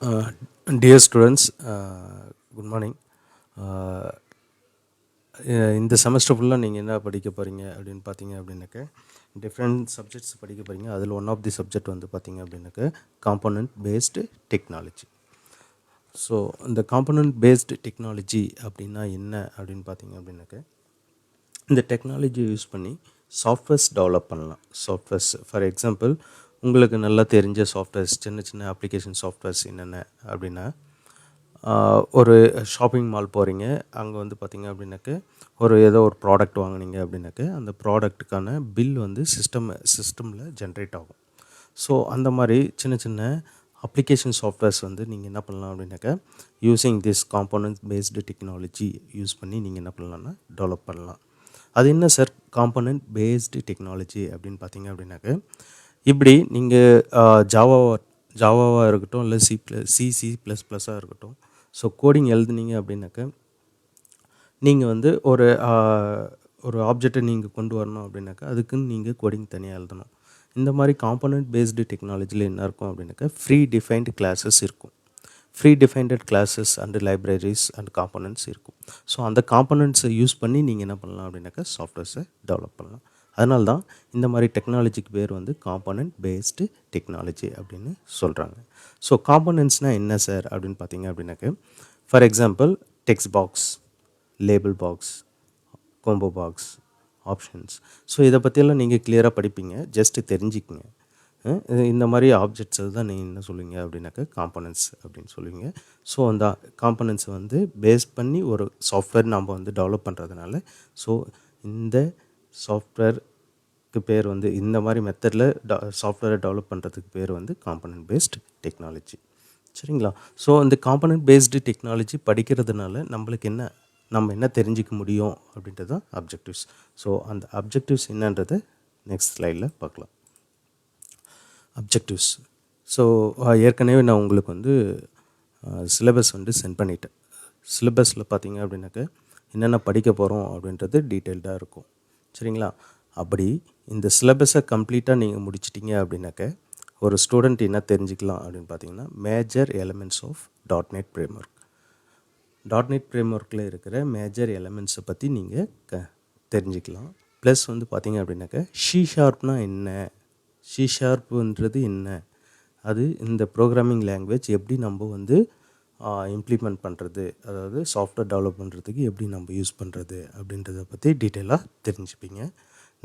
Uh, Dear students, good morning. Uh, இந்த semester ஃபுல்லாக நீங்கள் என்ன படிக்க போகிறீங்க அப்படின்னு பார்த்தீங்க அப்படின்னாக்க டிஃப்ரெண்ட் சப்ஜெக்ட்ஸ் படிக்க போகிறீங்க. அதில் ஒன் ஆஃப் தி சப்ஜெக்ட் வந்து பார்த்தீங்க அப்படின்னாக்க காம்பனண்ட் பேஸ்டு டெக்னாலஜி. ஸோ இந்த காம்பனண்ட் பேஸ்டு டெக்னாலஜி அப்படின்னா என்ன அப்படின்னு பார்த்தீங்க அப்படின்னாக்க இந்த டெக்னாலஜியை யூஸ் பண்ணி சாஃப்ட்வேர்ஸ் டெவலப் பண்ணலாம். சாஃப்ட்வேர்ஸ் ஃபார் எக்ஸாம்பிள் உங்களுக்கு நல்லா தெரிஞ்ச சாஃப்ட்வேர்ஸ், சின்ன சின்ன அப்ளிகேஷன் சாஃப்ட்வேர்ஸ் என்னென்ன அப்படின்னா, ஒரு ஷாப்பிங் மால் போகிறீங்க, அங்கே வந்து பார்த்திங்க அப்படின்னாக்க ஏதோ ஒரு ப்ராடக்ட் வாங்கினீங்க அப்படின்னாக்க அந்த ப்ராடக்ட்டுக்கான பில் வந்து சிஸ்டமில் ஜென்ரேட் ஆகும். ஸோ அந்த மாதிரி சின்ன சின்ன அப்ளிகேஷன் சாஃப்ட்வேர்ஸ் வந்து நீங்கள் என்ன பண்ணலாம் அப்படின்னாக்கா using this component based technology use பண்ணி நீங்கள் என்ன பண்ணலாம்னா டெவலப் பண்ணலாம். அது என்ன சார் காம்போனன்ட் பேஸ்டு டெக்னாலஜி அப்படின்னு பார்த்தீங்க அப்படின்னாக்க, இப்படி நீங்கள் ஜாவாவாக இருக்கட்டும், இல்லை சி ப்ளஸ் ப்ளஸ்ஸாக இருக்கட்டும், ஸோ கோடிங் எழுதுனீங்க அப்படின்னாக்க நீங்கள் வந்து ஒரு ஆப்ஜெக்டை நீங்கள் கொண்டு வரணும் அப்படின்னாக்கா அதுக்குன்னு நீங்கள் கோடிங் தனியாக எழுதணும். இந்த மாதிரி காம்போனன்ட் பேஸ்டு டெக்னாலஜியில் என்ன இருக்கும் அப்படின்னாக்கா ஃப்ரீ டிஃபைன்டு கிளாஸஸ் இருக்கும். Free defined classes and libraries and components இருக்கும். ஸோ அந்த காம்போனன்ட்ஸை யூஸ் பண்ணி நீங்கள் என்ன பண்ணலாம் அப்படின்னாக்கா சாஃப்ட்வேர்ஸை டெவலப் பண்ணலாம். அதனால தான் இந்த மாதிரி டெக்னாலஜிக்கு பேர் வந்து காம்போனன்ட் பேஸ்டு டெக்னாலஜி அப்படின்னு சொல்கிறாங்க. ஸோ காம்போனன்ட்ஸ்னால் என்ன சார் அப்படின்னு பார்த்தீங்க அப்படின்னாக்க, for example text box, label box, combo box, options. So இதை பற்றியெல்லாம் நீங்கள் கிளியராக படிப்பீங்க, ஜஸ்ட்டு தெரிஞ்சுக்குங்க. இந்த மாதிரி ஆப்ஜெக்ட்ஸை தான் நீங்கள் என்ன சொல்லுவீங்க அப்படின்னாக்கா காம்போனன்ட்ஸ் அப்படின்னு சொல்லுவீங்க. ஸோ அந்த காம்போனன்ட்ஸை வந்து பேஸ் பண்ணி ஒரு சாஃப்ட்வேர் நாம் வந்து டெவலப் பண்ணுறதுனால, ஸோ இந்த சாஃப்ட்வேருக்கு பேர் வந்து இந்த மாதிரி மெத்தடில் சாஃப்ட்வேரை டெவலப் பண்ணுறதுக்கு பேர் வந்து காம்போனன்ட் பேஸ்டு டெக்னாலஜி. சரிங்களா? ஸோ இந்த காம்போனன்ட் பேஸ்டு டெக்னாலஜி படிக்கிறதுனால நம்ம என்ன தெரிஞ்சிக்க முடியும் அப்படின்றது தான் அப்ஜெக்டிவ்ஸ். ஸோ அந்த அப்ஜெக்டிவ்ஸ் என்னன்றதை நெக்ஸ்ட் ஸ்லைடில் பார்க்கலாம். அப்ஜெக்டிவ்ஸ். ஸோ ஏற்கனவே நான் உங்களுக்கு வந்து சிலபஸ் வந்து சென்ட் பண்ணிட்டேன். சிலபஸில் பார்த்தீங்க அப்படின்னாக்க என்னென்ன படிக்க போகிறோம் அப்படின்றது டீட்டெயில்டாக இருக்கும். சரிங்களா? அப்படி இந்த சிலபஸை கம்ப்ளீட்டாக நீங்கள் முடிச்சிட்டிங்க அப்படின்னாக்க ஒரு ஸ்டூடெண்ட் என்ன தெரிஞ்சுக்கலாம் அப்படின்னு பார்த்தீங்கன்னா, major elements of .NET framework. .NET ஃப்ரேம்வொர்க்கில் இருக்கிற மேஜர் எலமெண்ட்ஸை பற்றி நீங்கள் தெரிஞ்சுக்கலாம். ப்ளஸ் வந்து பார்த்தீங்க அப்படின்னாக்க C# என்ன, C# என்ன, அது இந்த ப்ரோக்ராமிங் லாங்குவேஜ் எப்படி நம்ம வந்து இம்ப்ளிமெண்ட் பண்ணுறது, அதாவது சாஃப்ட்வேர் டெவலப் பண்ணுறதுக்கு எப்படி நம்ம யூஸ் பண்ணுறது அப்படின்றத பற்றி டீட்டெயிலாக தெரிஞ்சுப்பீங்க.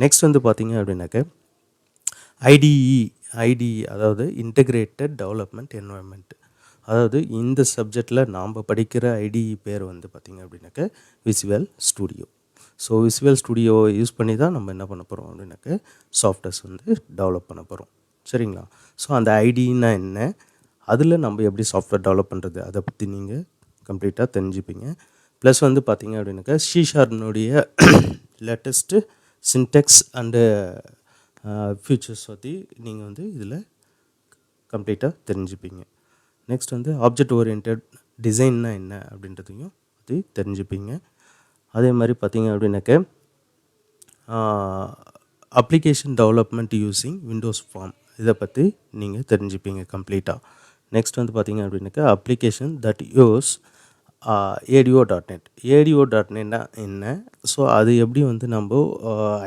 நெக்ஸ்ட் வந்து பார்த்திங்க அப்படின்னாக்க ஐடிஇ அதாவது இன்டகிரேட்டட் டெவலப்மெண்ட் என்வாயர்மெண்ட். அதாவது இந்த சப்ஜெக்டில் நாம் படிக்கிற ஐடிஇ பேர் வந்து பார்த்திங்க அப்படின்னாக்க விசுவல் ஸ்டுடியோ. ஸோ விசுவல் ஸ்டுடியோவை யூஸ் பண்ணி தான் நம்ம என்ன பண்ண போகிறோம் அப்படின்னாக்க சாஃப்ட்வேர்ஸ் வந்து டெவலப் பண்ண போகிறோம். சரிங்களா? ஸோ அந்த ஐடின்னா என்ன, அதில் நம்ம எப்படி சாஃப்ட்வேர் டெவலப் பண்ணுறது, அதை பற்றி நீங்கள் கம்ப்ளீட்டாக தெரிஞ்சுப்பீங்க. ப்ளஸ் வந்து பார்த்திங்க அப்படின்னாக்கா C# latest syntax and features பற்றி நீங்கள் வந்து இதில் கம்ப்ளீட்டாக தெரிஞ்சுப்பீங்க. நெக்ஸ்ட் வந்து ஆப்ஜெக்ட் ஓரியன்டட் டிசைன்னா என்ன அப்படின்றதையும் பற்றி தெரிஞ்சுப்பீங்க. அதே மாதிரி பார்த்திங்க அப்படின்னாக்க application development using Windows form, இதை பற்றி நீங்கள் தெரிஞ்சுப்பீங்க கம்ப்ளீட்டாக. நெக்ஸ்ட் வந்து பார்த்திங்க அப்படின்னாக்கா அப்ளிகேஷன் தட் யூஸ் ADO.NET. ADO.NEட்னா என்ன, ஸோ அது எப்படி வந்து நம்ம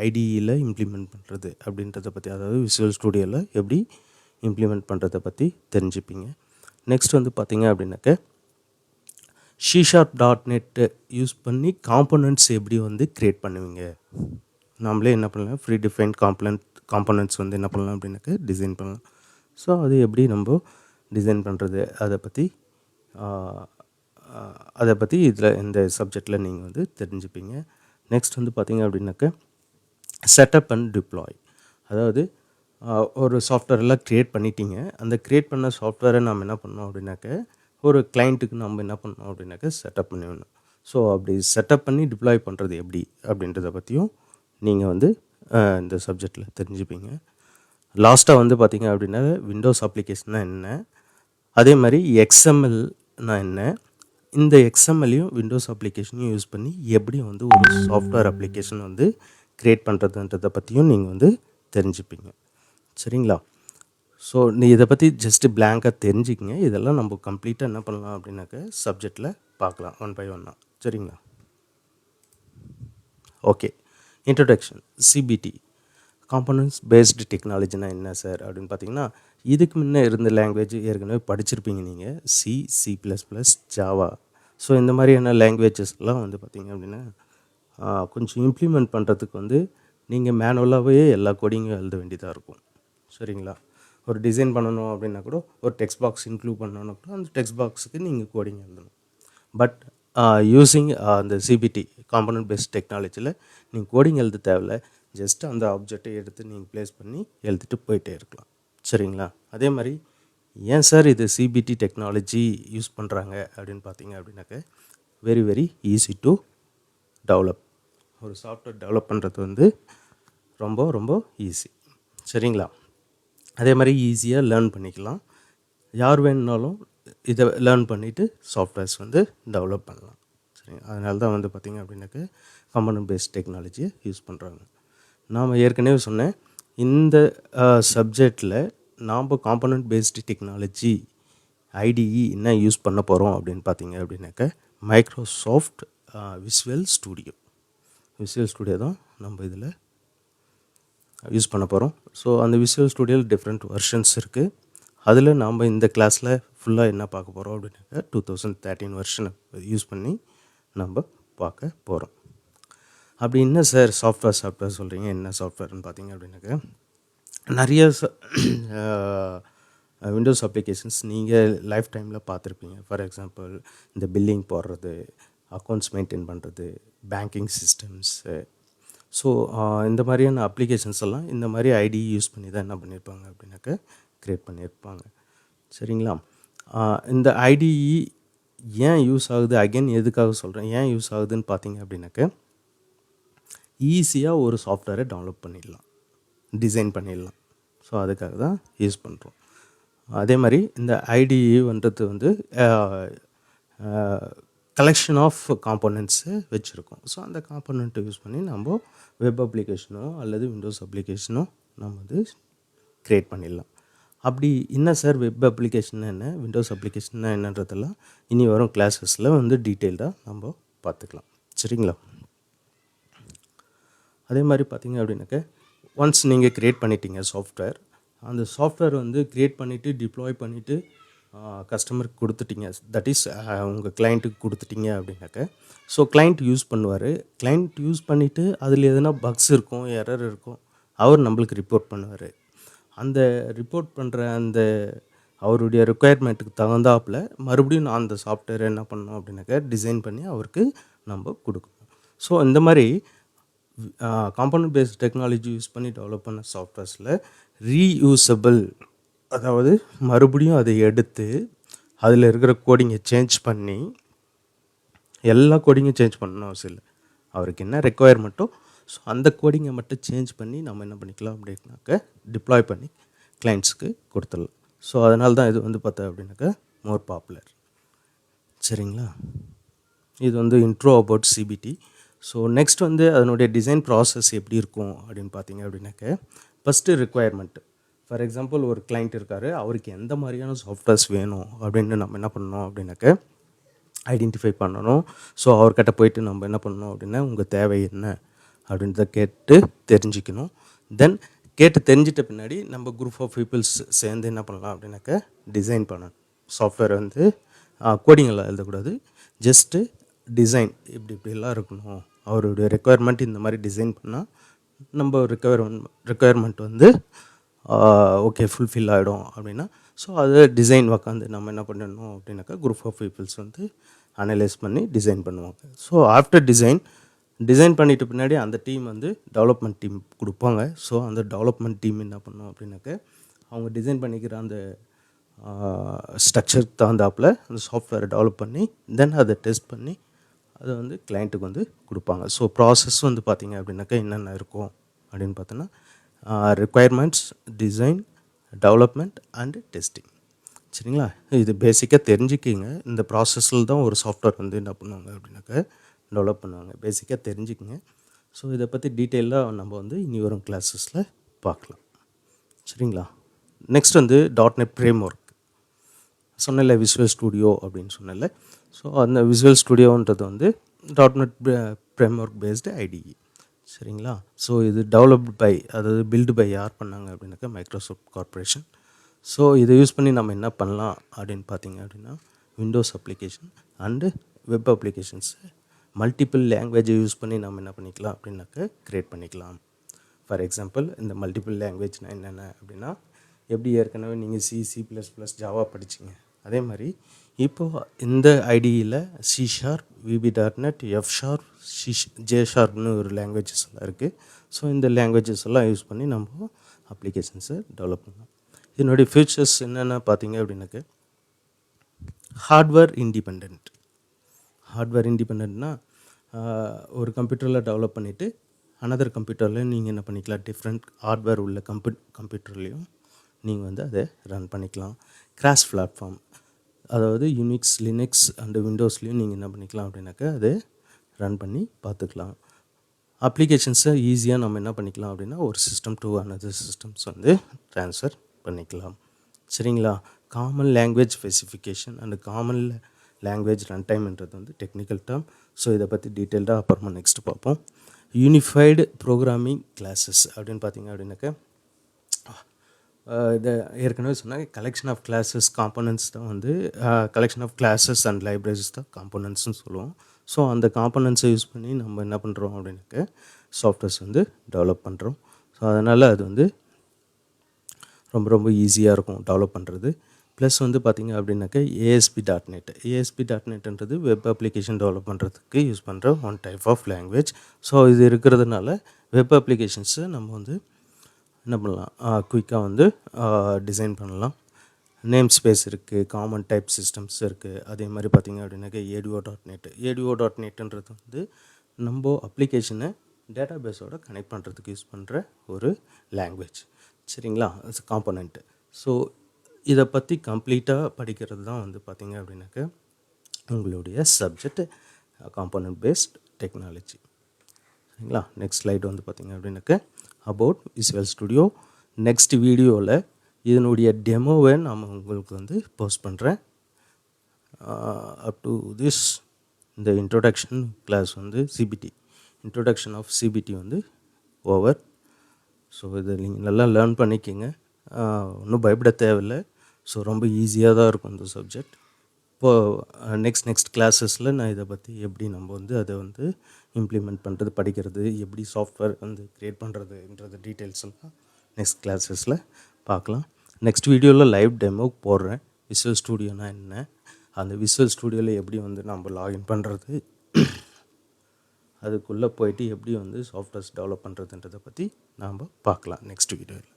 ஐடியில் இம்ப்ளிமெண்ட் பண்ணுறது அப்படின்றத பற்றி, அதாவது விசுவல் ஸ்டுடியோவில் எப்படி இம்ப்ளிமெண்ட் பண்ணுறதை பற்றி தெரிஞ்சுப்பீங்க. நெக்ஸ்ட் வந்து பார்த்திங்க அப்படின்னாக்க C#.NET யூஸ் பண்ணி காம்போனன்ட்ஸ் எப்படி வந்து க்ரியேட் பண்ணுவீங்க. நாமளே என்ன பண்ணலாம், ஃப்ரீ டிஃபைன் காம்போனன்ட்ஸ் வந்து என்ன பண்ணலாம் அப்படின்னாக்க டிசைன் பண்ணலாம். ஸோ அது எப்படி நம்ம டிசைன் பண்ணுறது அதை பற்றி இதில் இந்த சப்ஜெக்டில் நீங்கள் வந்து தெரிஞ்சுப்பீங்க. நெக்ஸ்ட் வந்து பார்த்திங்க அப்படின்னாக்க செட்டப் அண்ட் டிப்ளாய். அதாவது ஒரு சாஃப்ட்வேரெல்லாம் க்ரியேட் பண்ணிட்டீங்க, அந்த க்ரியேட் பண்ண சாஃப்ட்வேரை நம்ம என்ன பண்ணோம் அப்படின்னாக்க ஒரு கிளைண்ட்டுக்கு நம்ம என்ன பண்ணோம் அப்படின்னாக்க செட்டப் பண்ணிடணும். ஸோ அப்படி செட்டப் பண்ணி டிப்ளாய் பண்ணுறது எப்படி அப்படின்றத பற்றியும் நீங்கள் வந்து இந்த சப்ஜெக்டில் தெரிஞ்சுப்பீங்க. லாஸ்ட்டாக வந்து பார்த்திங்க அப்படின்னா விண்டோஸ் அப்ளிகேஷன்னா என்ன, அதே மாதிரி XMLனா என்ன, இந்த XMLையும் விண்டோஸ் அப்ளிகேஷனையும் யூஸ் பண்ணி எப்படி வந்து ஒரு சாஃப்ட்வேர் அப்ளிகேஷன் வந்து க்ரியேட் பண்ணுறதுன்றதை பற்றியும் நீங்கள் வந்து தெரிஞ்சுப்பீங்க. சரிங்களா? ஸோ நீ இதை பற்றி ஜஸ்ட்டு பிளாங்காக தெரிஞ்சுக்கிங்க. இதெல்லாம் நம்ம கம்ப்ளீட்டாக என்ன பண்ணலாம் அப்படின்னாக்க சப்ஜெக்டில் பார்க்கலாம் ஒன் பை ஒன்னாக. சரிங்களா? Okay. Introduction CBT components based டெக்னாலஜினா என்ன சார் அப்படின்னு பார்த்தீங்கன்னா, இதுக்கு முன்னே இருந்த லாங்குவேஜ் ஏற்கனவே படிச்சிருப்பீங்க நீங்கள். C plus plus, Java. So இந்த மாதிரியான லாங்குவேஜஸ்லாம் வந்து பார்த்திங்க அப்படின்னா கொஞ்சம் இம்ப்ளிமெண்ட் பண்ணுறதுக்கு வந்து நீங்கள் மேனுவலாகவே எல்லா கோடிங்கும் எழுத வேண்டியதாக இருக்கும். சரிங்களா? ஒரு டிசைன் பண்ணணும் அப்படின்னா கூட ஒரு டெக்ஸ்ட் பாக்ஸ் இன்க்ளூட் பண்ணணும்னா கூட அந்த டெக்ஸ்ட் பாக்ஸுக்கு நீங்கள் கோடிங் எழுதணும். பட் யூஸிங் அந்த சிபிடி காம்பனன்ட் பேஸ்ட் டெக்னாலஜியில் நீங்கள் கோடிங் எழுத தேவையில்ல. ஜஸ்ட் அந்த ஆப்ஜெக்டை எடுத்து நீங்கள் ப்ளேஸ் பண்ணி எழுதிட்டு போயிட்டே இருக்கலாம். சரிங்களா? அதே மாதிரி ஏன் சார் இது சிபிடி டெக்னாலஜி யூஸ் பண்ணுறாங்க அப்படின்னு பார்த்தீங்க அப்படின்னாக்க very very easy to develop. ஒரு சாஃப்ட்வேர் டெவலப் பண்ணுறது வந்து ரொம்ப ரொம்ப ஈஸி. சரிங்களா? அதே மாதிரி ஈஸியாக லேர்ன் பண்ணிக்கலாம். யார் வேணுனாலும் இதை லேர்ன் பண்ணிவிட்டு சாஃப்ட்வேர்ஸ் வந்து டெவலப் பண்ணலாம். சரிங்க? அதனால தான் வந்து பார்த்திங்க அப்படின்னாக்க காம்பனன்ட் பேஸ்ட் டெக்னாலஜியை யூஸ் பண்ணுறாங்க. நாம் ஏற்கனவே சொன்னேன், இந்த சப்ஜெக்டில் நாம் காம்பனன்ட் பேஸ்டு டெக்னாலஜி ஐடிஇ என்ன யூஸ் பண்ண போகிறோம் அப்படின்னு பார்த்தீங்க அப்படின்னாக்க மைக்ரோசாஃப்ட் விசுவல் ஸ்டுடியோ தான் நம்ம இதில் யூஸ் பண்ண போகிறோம். ஸோ அந்த விசுவல் ஸ்டுடியோவில் டிஃப்ரெண்ட் வெர்ஷன்ஸ் இருக்குது. அதில் நாம் இந்த கிளாஸில் ஃபுல்லாக என்ன பார்க்க போகிறோம் அப்படின்னாக்க 2013 வெர்ஷனை யூஸ் பண்ணி நம்ம பார்க்க போகிறோம். அப்படி என்ன சார் சாஃப்ட்வேர் சொல்கிறீங்க, என்ன சாஃப்ட்வேர்னு பார்த்தீங்க அப்படின்னாக்க நிறைய விண்டோஸ் அப்ளிகேஷன்ஸ் நீங்கள் லைஃப் டைமில் பார்த்துருப்பீங்க. ஃபார் எக்ஸாம்பிள் இந்த பில்லிங் போடுறது, அக்கௌண்ட்ஸ் மெயின்டைன் பண்ணுறது, பேங்கிங் சிஸ்டம்ஸு. ஸோ இந்த மாதிரியான அப்ளிகேஷன்ஸ் எல்லாம் இந்த மாதிரி ஐடி யூஸ் பண்ணி தான் என்ன பண்ணியிருப்பாங்க அப்படின்னாக்க க்ரியேட் பண்ணியிருப்பாங்க. சரிங்களா? இந்த ஐடிஇ ஏன் யூஸ் ஆகுது, அகைன் எதுக்காக சொல்கிறேன், ஏன் யூஸ் ஆகுதுன்னு பார்த்தீங்க அப்படின்னாக்க ஈஸியாக ஒரு சாஃப்ட்வேரை டவுன்லோட் பண்ணிடலாம், டிசைன் பண்ணிடலாம். ஸோ அதுக்காக தான் யூஸ் பண்ணுறோம். அதே மாதிரி இந்த ஐடிஇன்றது வந்து கலெக்ஷன் ஆஃப் காம்போனன்ட்ஸு வச்சுருக்கோம். ஸோ அந்த காம்போனண்ட்டை யூஸ் பண்ணி நம்ம வெப் அப்ளிகேஷனோ அல்லது விண்டோஸ் அப்ளிகேஷனோ நம்ம வந்து க்ரியேட் பண்ணிடலாம். அப்படி என்ன சார் வெப் அப்ளிகேஷன் என்ன, விண்டோஸ் அப்ளிகேஷன்னா என்னன்றதெல்லாம் இனி வரும் கிளாஸஸில் வந்து டீட்டெயில்டாக நம்ம பார்த்துக்கலாம். சரிங்களா? அதே மாதிரி பார்த்திங்க அப்படின்னாக்க ஒன்ஸ் நீங்கள் க்ரியேட் பண்ணிட்டீங்க சாஃப்ட்வேர், அந்த சாஃப்ட்வேர் வந்து க்ரியேட் பண்ணிவிட்டு டிப்ளாய் பண்ணிவிட்டு கஸ்டமருக்கு கொடுத்துட்டீங்க, தட் இஸ் உங்கள் கிளைண்ட்டுக்கு கொடுத்துட்டீங்க அப்படின்னாக்க ஸோ கிளைண்ட் யூஸ் பண்ணுவார். கிளைண்ட் யூஸ் பண்ணிவிட்டு அதில் எதனா பக்ஸ் இருக்கும், எரர் இருக்கும், அவர் நம்மளுக்கு ரிப்போர்ட் பண்ணுவார். அந்த ரிப்போர்ட் பண்ணுற அந்த அவருடைய ரெக்குயர்மெண்ட்டுக்கு தகுந்தாப்பில் மறுபடியும் நான் அந்த சாஃப்ட்வேரை என்ன பண்ணணும் அப்படின்னாக்க டிசைன் பண்ணி அவருக்கு நம்ம கொடுக்கணும். ஸோ இந்த மாதிரி காம்பனன்ட் பேஸ்ட் டெக்னாலஜி யூஸ் பண்ணி டெவலப் பண்ண சாஃப்ட்வேர்ஸில் ரீயூசபிள், அதாவது மறுபடியும் அதை எடுத்து அதில் இருக்கிற கோடிங்கை சேஞ்ச் பண்ணி, எல்லா கோடிங்கும் சேஞ்ச் பண்ணணும் அவசியம் இல்லை, அவருக்கு என்ன ரெக்குயர்மெண்ட்டோ ஸோ அந்த கோடிங்கை மட்டும் சேஞ்ச் பண்ணி நம்ம என்ன பண்ணிக்கலாம் அப்படின்னாக்க டிப்ளாய் பண்ணி கிளைண்ட்ஸுக்கு கொடுத்துடலாம். ஸோ அதனால தான் இது வந்து பார்த்தா அப்படின்னாக்க மோர் பாப்புலர். சரிங்களா? இது வந்து intro about CBT. So next வந்து அதனுடைய டிசைன் ப்ராசஸ் எப்படி இருக்கும் அப்படின்னு பார்த்தீங்க அப்படின்னாக்க ஃபஸ்ட்டு ரெக்குயர்மெண்ட்டு. ஃபார் எக்ஸாம்பிள் ஒரு கிளைண்ட் இருக்கார், அவருக்கு எந்த மாதிரியான சாஃப்ட்வேர்ஸ் வேணும் அப்படின்னு நம்ம என்ன பண்ணணும் அப்படின்னாக்க ஐடென்டிஃபை பண்ணணும். ஸோ அவர்கிட்ட போயிட்டு நம்ம என்ன பண்ணணும் அப்படின்னா உங்கள் தேவை என்ன அப்படின்றத கேட்டு தெரிஞ்சுக்கணும். தென் கேட்டு தெரிஞ்சிட்ட பின்னாடி நம்ம குரூப் ஆஃப் பீப்புள்ஸ் சேர்ந்து என்ன பண்ணலாம் அப்படின்னாக்க டிசைன் பண்ணணும். சாஃப்ட்வேர் வந்து கோடிங்கெல்லாம் எழுதக்கூடாது, ஜஸ்ட்டு டிசைன் இப்படிலாம் இருக்கணும், அவருடைய ரெக்குயர்மெண்ட் இந்த மாதிரி டிசைன் பண்ணால் நம்ம ரெக்குயர்மெண்ட் வந்து ஓகே ஃபுல்ஃபில் ஆகிடும் அப்படின்னா ஸோ அது டிசைன் உக்காந்து நம்ம என்ன பண்ணணும் அப்படின்னாக்கா குரூப் ஆஃப் பீப்புள்ஸ் வந்து அனலைஸ் பண்ணி டிசைன் பண்ணுவாங்க. ஸோ ஆஃப்டர் டிசைன் பண்ணிட்ட பின்னாடி அந்த டீம் வந்து டெவலப்மெண்ட் டீம் கொடுப்பாங்க. ஸோ அந்த டெவலப்மெண்ட் டீம் என்ன பண்ணும் அப்படின்னாக்க அவங்க டிசைன் பண்ணிக்கிற அந்த ஸ்ட்ரக்சருக்கு தகுந்தாப்பில் அந்த சாஃப்ட்வேரை டெவலப் பண்ணி தென் அதை டெஸ்ட் பண்ணி அதை வந்து கிளைண்ட்டுக்கு வந்து கொடுப்பாங்க. ஸோ ப்ராசஸ் வந்து பார்த்திங்க அப்படின்னாக்கா என்னென்ன இருக்கும் அப்படின்னு பார்த்தோன்னா requirements, design, development and testing. சரிங்களா? இது பேசிக்காக தெரிஞ்சுக்கிங்க. இந்த ப்ராசஸில் தான் ஒரு சாஃப்ட்வேர் வந்து என்ன பண்ணுவாங்க அப்படின்னாக்கா டெவலப் பண்ணுவாங்க. பேசிக்காக தெரிஞ்சுக்கிங்க. ஸோ இதை பற்றி டீட்டெயிலாக நம்ம வந்து இனி வரும் கிளாஸஸில் பார்க்கலாம். சரிங்களா? நெக்ஸ்ட் வந்து .NET ஃப்ரேம்ஒர்க் சொன்னல, விசுவல் ஸ்டுடியோ அப்படின்னு சொன்னல. ஸோ அந்த விசுவல் ஸ்டுடியோன்றது வந்து .NET ஃப்ரேம்ஒர்க் பேஸ்டு ஐடிஇ. சரிங்களா. ஸோ இது டெவலப்டு பை, அதாவது பில்டு பை யார் பண்ணாங்க அப்படின்னாக்கா மைக்ரோசாஃப்ட் கார்ப்பரேஷன். ஸோ இதை யூஸ் பண்ணி நம்ம என்ன பண்ணலாம் அப்படின்னு பார்த்தீங்க அப்படின்னா, Windows application and web applications multiple லாங்குவேஜை யூஸ் பண்ணி நம்ம என்ன பண்ணிக்கலாம் அப்படின்னாக்கா க்ரியேட் பண்ணிக்கலாம். ஃபார் எக்ஸாம்பிள், இந்த மல்டிபிள் லாங்குவேஜ்னால் என்னென்ன அப்படின்னா, எப்படி ஏற்கனவே நீங்கள் C++, ஜாவா படிச்சிங்க, அதே மாதிரி இப்போது இந்த ஐடியில் C#, VB.NET, F#, J# ஒரு லாங்குவேஜஸ் எல்லாம் இருக்குது. ஸோ இந்த லாங்குவேஜஸ் எல்லாம் யூஸ் பண்ணி நம்ம அப்ளிகேஷன்ஸை டெவலப் பண்ணலாம். இதனுடைய ஃபியூச்சர்ஸ் என்னென்ன பார்த்தீங்க அப்படின்னாக்க, ஹார்ட்வேர் இண்டிபெண்ட்னா ஒரு கம்ப்யூட்டரில் டெவலப் பண்ணிவிட்டு அனதர் கம்ப்யூட்டரில் நீங்கள் என்ன பண்ணிக்கலாம், டிஃப்ரெண்ட் ஹார்ட்வேர் உள்ள கம்ப்யூட்டர்லேயும் நீங்கள் வந்து அதை ரன் பண்ணிக்கலாம். கிராஸ் பிளாட்ஃபார்ம், அதாவது யூனிக்ஸ், லினக்ஸ் அண்டு விண்டோஸ்லேயும் நீங்கள் என்ன பண்ணிக்கலாம் அப்படின்னாக்கா அதை ரன் பண்ணி பார்த்துக்கலாம். அப்ளிகேஷன்ஸை ஈஸியாக நம்ம என்ன பண்ணிக்கலாம் அப்படின்னா, ஒரு சிஸ்டம் டு அனதர் சிஸ்டம்ஸ் வந்து ட்ரான்ஸ்ஃபர் பண்ணிக்கலாம். சரிங்களா. Common language specification and common language run டைம்ன்றது வந்து டெக்னிக்கல் டேர்ம். ஸோ இதை பற்றி டீட்டெயில்டாக அப்புறமா நெக்ஸ்ட் பார்ப்போம். யூனிஃபைடு ப்ரோக்ராமிங் கிளாஸஸ் அப்படின்னு பார்த்தீங்க அப்படின்னாக்கா, இதை ஏற்கனவே சொன்னால் கலெக்ஷன் ஆஃப் கிளாஸஸ் காம்போனன்ட்ஸ் தான் வந்து collection of classes and libraries தான் காம்போனன்ட்ஸ்னு சொல்லுவோம். ஸோ அந்த காம்போனன்ட்ஸை யூஸ் பண்ணி நம்ம என்ன பண்ணுறோம் அப்படின்னாக்கா சாஃப்ட்வேர்ஸ் வந்து டெவலப் பண்ணுறோம். ஸோ அதனால் அது வந்து ரொம்ப ஈஸியாக இருக்கும் டெவலப் பண்ணுறது. ப்ளஸ் வந்து பார்த்திங்க அப்படின்னாக்கா ASP.NETன்றது வெப் அப்ளிகேஷன் டெவலப் பண்ணுறதுக்கு யூஸ் பண்ணுற one type of language. So இது இருக்கிறதுனால வெப் அப்ளிகேஷன்ஸை நம்ம வந்து என்ன பண்ணலாம், குயிக்காக வந்து டிசைன் பண்ணலாம். நேம் ஸ்பேஸ் இருக்குது, காமன் டைப் சிஸ்டம்ஸ் இருக்குது. அதே மாதிரி பார்த்திங்க அப்படின்னாக்கா ADO.NETன்றது வந்து நம்ம அப்ளிகேஷனை டேட்டா பேஸோட கனெக்ட் பண்ணுறதுக்கு யூஸ் பண்ணுற ஒரு லாங்குவேஜ். சரிங்களா, காம்போனண்ட்டு. ஸோ இதை பற்றி கம்ப்ளீட்டாக படிக்கிறது தான் வந்து பார்த்திங்க அப்படின்னாக்கா உங்களுடைய சப்ஜெக்ட் காம்போனண்ட் பேஸ்ட் டெக்னாலஜி. சரிங்களா. நெக்ஸ்ட் ஸ்லைடு வந்து பார்த்திங்க அப்படின்னாக்கா அபவுட் விசுவல் ஸ்டுடியோ. நெக்ஸ்ட் வீடியோவில் இதனுடைய டெமோவை நான் உங்களுக்கு வந்து போஸ்ட் பண்ணுறேன். அப் டு திஸ் இந்த இன்ட்ரோடக்ஷன் கிளாஸ் வந்து இன்ட்ரோடக்ஷன் ஆஃப் சிபிடி வந்து ஓவர். ஸோ இதை நீங்கள் நல்லா லேர்ன் பண்ணிக்கிங்க. ஒன்றும் பயப்பட தேவையில்லை. ஸோ ரொம்ப ஈஸியாக தான் இருக்கும் இந்த சப்ஜெக்ட். இப்போது நெக்ஸ்ட் கிளாஸஸில் நான் இதை பற்றி எப்படி நம்ம வந்து அதை வந்து இம்ப்ளிமெண்ட் பண்ணுறது, படிக்கிறது, எப்படி சாஃப்ட்வேர் வந்து க்ரியேட் பண்ணுறதுன்றது டீட்டெயில்ஸ் எல்லாம் நெக்ஸ்ட் கிளாஸஸில் பார்க்கலாம். நெக்ஸ்ட் வீடியோவில் லைவ் டெமோ போடுறேன். விசுவல் ஸ்டுடியோனா என்ன, அந்த விசுவல் ஸ்டுடியோவில் எப்படி வந்து நம்ம லாகின் பண்ணுறது, அதுக்குள்ளே போயிட்டு எப்படி வந்து சாஃப்ட்வேர்ஸ் டெவலப் பண்ணுறதுன்றதை பற்றி நாம் பார்க்கலாம் நெக்ஸ்ட் வீடியோவில்.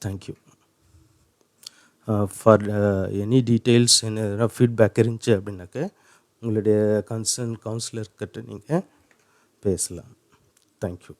தேங்க்யூ. ஃபார் எனி டீட்டெயில்ஸ் என்ன ஃபீட்பேக் இருந்துச்சு அப்படின்னாக்க உங்களுடைய கன்சர்ன் கவுன்சிலர்கிட்ட நீங்கள் பேசலாம். தேங்க்யூ.